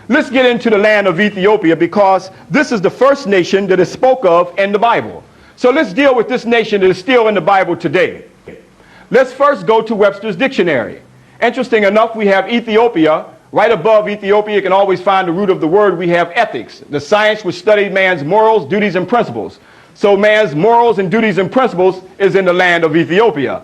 Let's get into the land of Ethiopia, because this is the first nation that is spoke of in the Bible. So let's deal with this nation that is still in the Bible today. Let's first go to Webster's dictionary. Interesting enough, we have Ethiopia. Right above Ethiopia, you can always find the root of the word. We have ethics, the science which studies man's morals, duties, and principles. So man's morals and duties and principles is in the land of Ethiopia.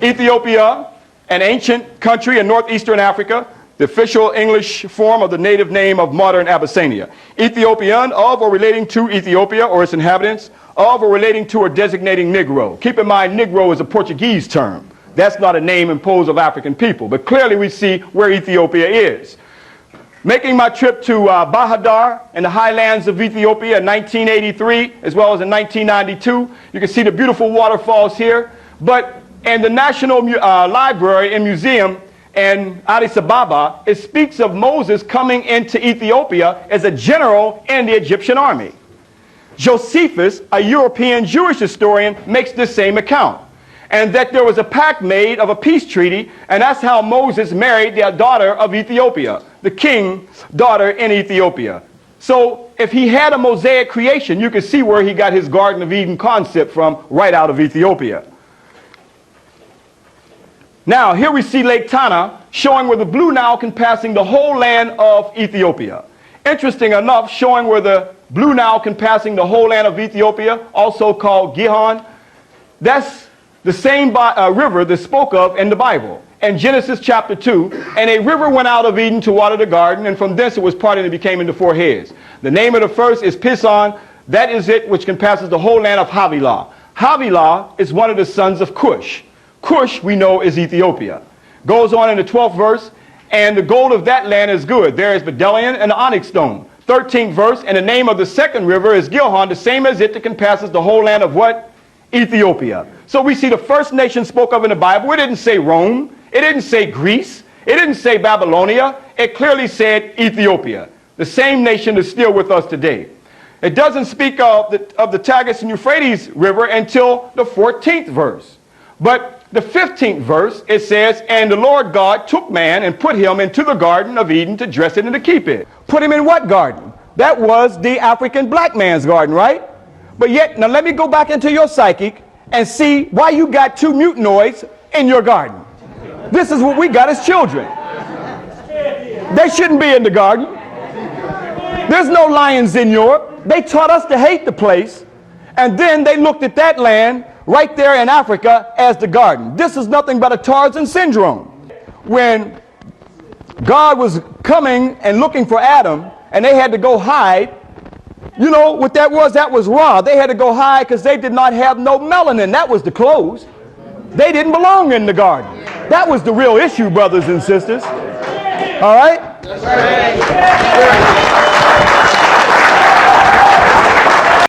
Ethiopia, an ancient country in northeastern Africa, the official English form of the native name of modern Abyssinia. Ethiopian, of or relating to Ethiopia or its inhabitants, of or relating to or designating Negro. Keep in mind, Negro is a Portuguese term. That's not a name imposed of African people, but clearly we see where Ethiopia is. Making my trip to Bahadar in the highlands of Ethiopia in 1983, as well as in 1992, you can see the beautiful waterfalls here. But in the National Library and Museum in Addis Ababa, it speaks of Moses coming into Ethiopia as a general in the Egyptian army. Josephus, a European Jewish historian, makes this same account. And that there was a pact made of a peace treaty, and that's how Moses married the daughter of Ethiopia, the king's daughter in Ethiopia. So if he had a Mosaic creation, you can see where he got his Garden of Eden concept from, right out of Ethiopia. Now, here we see Lake Tana, showing where the Blue Nile encompassing the whole land of Ethiopia. Interesting enough, showing where the Blue Nile encompassing the whole land of Ethiopia, also called Gihon. That's the same river that's spoke of in the Bible. In Genesis chapter 2, and a river went out of Eden to water the garden, and from thence it was parted and became into four heads. The name of the first is Pison. That is it which compasses the whole land of Havilah. Havilah is one of the sons of Cush. Cush, we know, is Ethiopia. Goes on in the 12th verse, and the gold of that land is good. There is bdellium and the onyx stone. 13th verse, and the name of the second river is Gihon, the same as it that compasses the whole land of what? Ethiopia. So we see the first nation spoke of in the Bible. It didn't say Rome. It didn't say Greece. It didn't say Babylonia. It clearly said Ethiopia, the same nation that's still with us today. It doesn't speak of the Tigris and Euphrates River until the 14th verse. But the 15th verse, it says, and the Lord God took man and put him into the Garden of Eden to dress it and to keep it. Put him in what garden? That was the African black man's garden, right? But yet, now let me go back into your psychic and see why you got two mutanoids in your garden. This is what we got as children. They shouldn't be in the garden. There's no lions in Europe. They taught us to hate the place, and then they looked at that land right there in Africa as the garden. This is nothing but a Tarzan syndrome. When God was coming and looking for Adam, and they had to go hide, you know what that was? That was Ra. They had to go hide because they did not have no melanin. That was the clothes. They didn't belong in the garden. That was the real issue, brothers and sisters. All right? That's right.